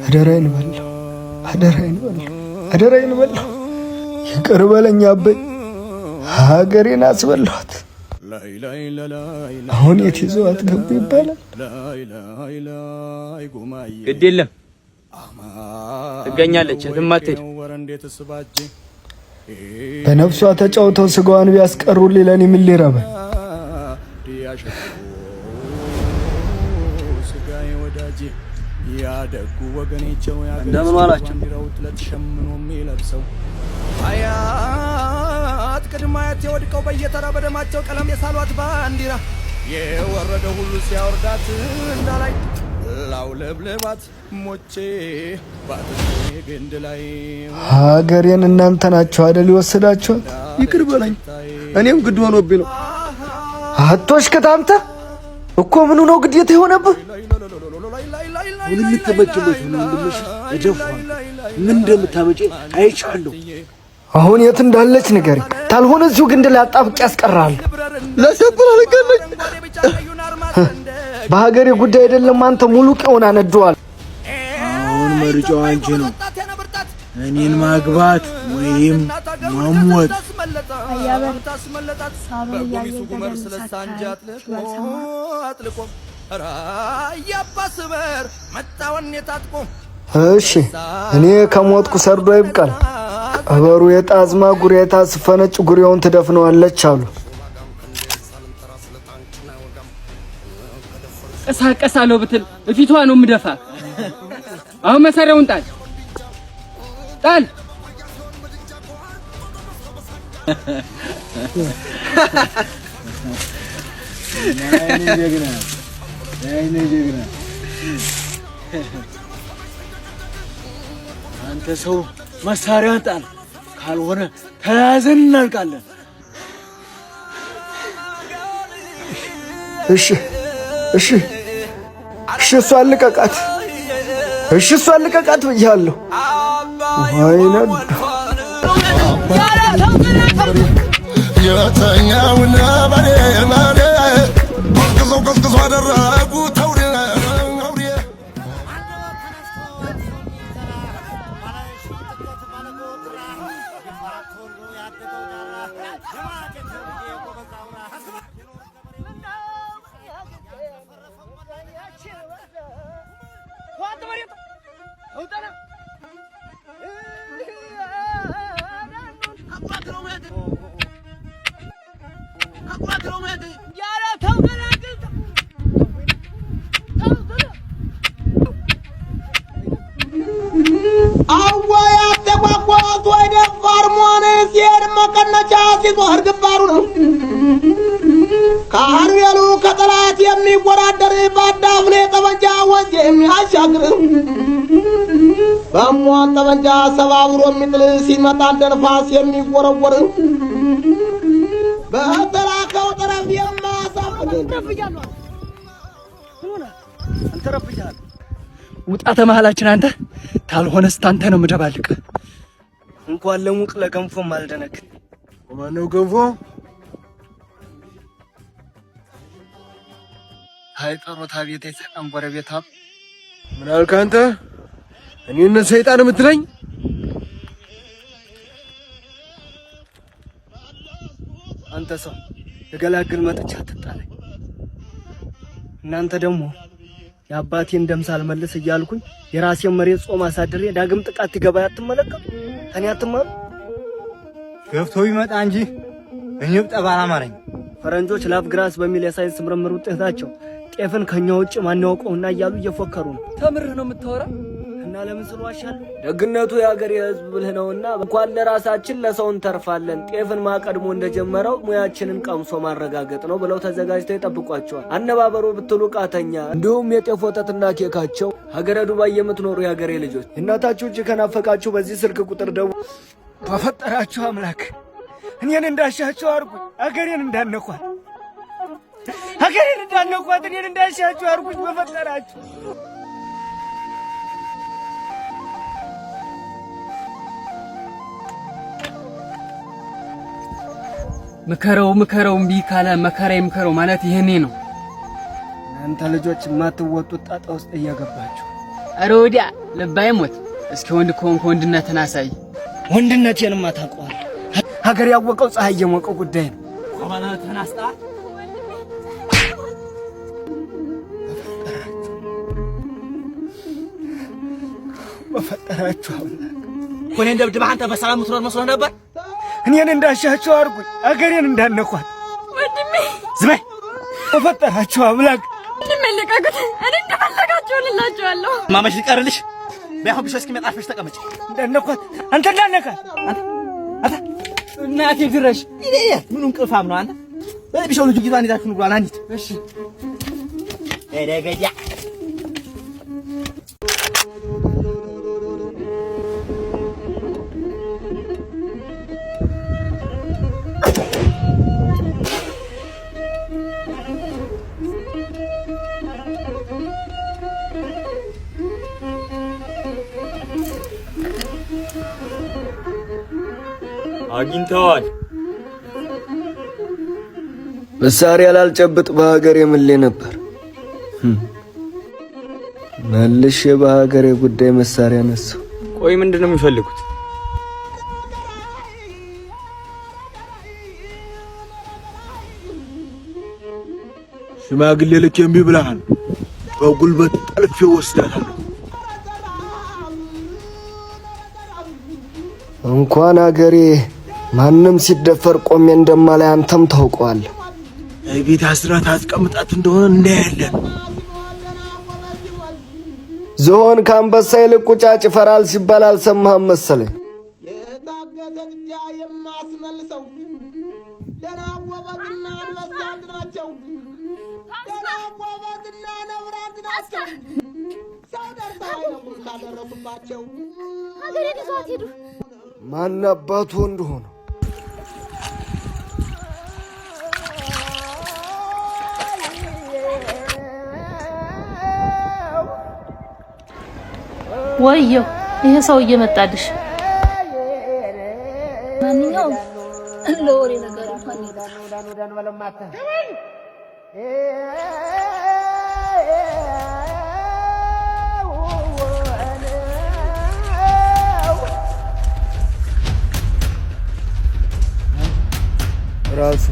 አደራዬን በላሁ አደራዬን በላሁ። ይቅር በለኝ አበይ፣ ሀገሬን አስበላኋት። አሁን የት ይዘዋት ገቡ ይባላል? ግድ የለም ትገኛለች፣ የትም አትሄድ። በነፍሷ ተጫውተው ስጋዋን ቢያስቀሩልኝ ለእኔ ምን ሊረበኝ? እንደምን ዋላችሁ? አያት ቅድመ አያት የወድቀው በየተራ በደማቸው ቀለም የሳሏት ባንዲራ የወረደ ሁሉ ሲያወርዳት እንዳላይ ላውለብለባት ሞቼ ባትኔ ግንድ ላይ ሀገሬን እናንተ ናችሁ አይደል ይወስዳችኋል? ይቅር በለኝ፣ እኔም ግድ ሆኖብኝ ነው። አቶሽ ከታምተ እኮ ምኑ ነው ግዴታ የሆነብህ? ሁሉ ልትመጭበት ነው እንደምሽ እደፋው ምን እንደምታመጪ አይቻለሁ። አሁን የት እንዳለች ንገሪ፣ ታልሆነ እዚሁ ግንድ ላይ አጣብቄ ያስቀራል። ለሰብራ ለቀለኝ በሀገሬ ጉዳይ አይደለም አንተ ሙሉ ቀውን አነደዋል። አሁን መርጫው አንቺ ነው፣ እኔን ማግባት ወይም ማሞት። እሺ እኔ ከሞትኩ ሰርዶ ይብቃል። ቀበሩ የጣዝማ ጉሬታ ስፈነጭ ጉሬውን ትደፍነዋለች አሉ። ቀሳቀሳለሁ ብትል እፊቷ ነው የምደፋ። አሁን መሳሪያውን ጣል ጣል። ጀግና አንተ ሰው መሳሪያን ጣል፣ ካልሆነ ተያዘን እናልቃለን። እሺ እሷን ልቀቃት፣ እሷን ልቀቃት ብያለሁ። ወይኔ የተኛውና ባሬ ማሬ ቀዝቅዞ አደረጉ ተውዴ ሲጦር ግባሩ ነው ካርቤሉ ከጠላት የሚወራደር ባዳፍኔ ጠመንጃ ወንዝ የሚያሻግር በሟን ጠመንጃ ሰባብሮ የሚጥል ሲመጣ እንደ ነፋስ የሚወረወር በተላከው ጠረፍ የማሳፍር ውጣ ተመሃላችን አንተ ታልሆነስ ታንተ ነው የምደባልቅ። እንኳን ለሙቅ ለገንፎም አልደነክ። ማነው ገንፎ? አይ ጠሮታ ቤት የሰጣን ጎረቤታ። ምን አልክ አንተ? እኔን ሰይጣን የምትለኝ? አንተ ሰው የገላግል መጥቻ አትጣለኝ። እናንተ ደግሞ የአባቴን ደም ሳልመልስ እያልኩኝ የራሴን መሬት ጾም አሳድሬ ዳግም ጥቃት ይገባ ያትመለከቱ ተኔ አትማሩ። ገፍቶ ቢመጣ እንጂ እኔው ጠባራ ማረኝ። ፈረንጆች ላቭ ግራስ በሚል የሳይንስ ምርምር ውጤታቸው ጤፍን ከኛ ውጭ ማን ያውቀውና እያሉ እየፎከሩ ነው። ተምርህ ነው የምታወራ እና ለምን ስለዋሻል? ደግነቱ የሀገር የህዝብ ብልህ ነውና እንኳን ለራሳችን ለሰው እንተርፋለን። ጤፍን ማቀድሞ እንደጀመረው ሙያችንን ቀምሶ ማረጋገጥ ነው ብለው ተዘጋጅተው ይጠብቋቸዋል። አነባበሩ ብትሉ ቃተኛ፣ እንዲሁም የጤፍ ወተትና ኬካቸው። ሀገረ ዱባይ የምትኖሩ የሀገሬ ልጆች እናታችሁ እጅ ከናፈቃችሁ በዚህ ስልክ ቁጥር ደውሉ። በፈጠራችሁ አምላክ እኔን እንዳሻችሁ አርጉ። ሀገሬን እንዳነኳት እኔን እንዳሻችሁ አርጉኝ በፈጠራችሁ። ምከረው እምቢ ካለ መከራ ይምከረው ማለት ይሄኔ ነው። እናንተ ልጆች የማትወጡት ጣጣ ውስጥ እየገባችሁ አሮዲያ ልባይ ሞት እስኪ ወንድ ኮንኮ ወንድነትን አሳይ። ወንድነቴንማ ታውቀዋለህ። ሀገር ያወቀው ፀሐይ የሞቀው ጉዳይ ነው። ኮማናተን አስጣ በፈጠራችሁ ኮኔን ደብድበህ አንተ በሰላም ትኖር መስሎ ነበር። እኔን እንዳሻቸው አድርጉኝ፣ አገሬን እንዳነኳት። ወንድሜ ዝም በይ በፈጠራችሁ አምላክ። እንመለቃቁት እኔ እንደፈለጋችሁ ልላችኋለሁ። ማመሽ ሊቀርልሽ በያሁ ቢሾ እስኪመጣ አርፈሽ ተቀመጭ። እንዳነኳት አንተ እንዳነካት አንተ እናቴ ድረሽ ምኑን ቅልፋም ነው አንተ። በቢሾ ልጅ ጊዜዋን ይዛችሁ ንብሏን አንዲት እሺ ደገጃ አግኝተዋል። መሳሪያ ላልጨብጥ በሀገሬ ምሌ ነበር። መልሼ በሀገሬ ጉዳይ መሳሪያ ነሳው። ቆይ ምንድነው የሚፈልጉት? ሽማግሌ ልክ እምቢ ብለሃል። በጉልበት ጠልፌ ወስዳለሁ። እንኳን ሀገሬ ማንም ሲደፈር ቆሜ እንደማላይ አንተም ታውቀዋለህ። ቤት አስራት አስቀምጣት እንደሆነ እናያለን። ዝሆን ከአንበሳ ይልቅ ቁጫጭ ይፈራል ሲባል አልሰማህም መሰለኝ። የታገተ ብቻ የማስመልሰው ደና ወበትና አንበሳት ናቸው። ደና ወበትና ነብራት ናቸው። ሰው ደርሳ አይነቁም ካደረሱባቸው። ሀገሬ ይዘዋት ሄዱ። ማን አባቱ እንደሆነ ወየው ይሄ ሰውዬ መጣልሽ። ማንኛውም ለወሬ ነገር እንኳን ራሱ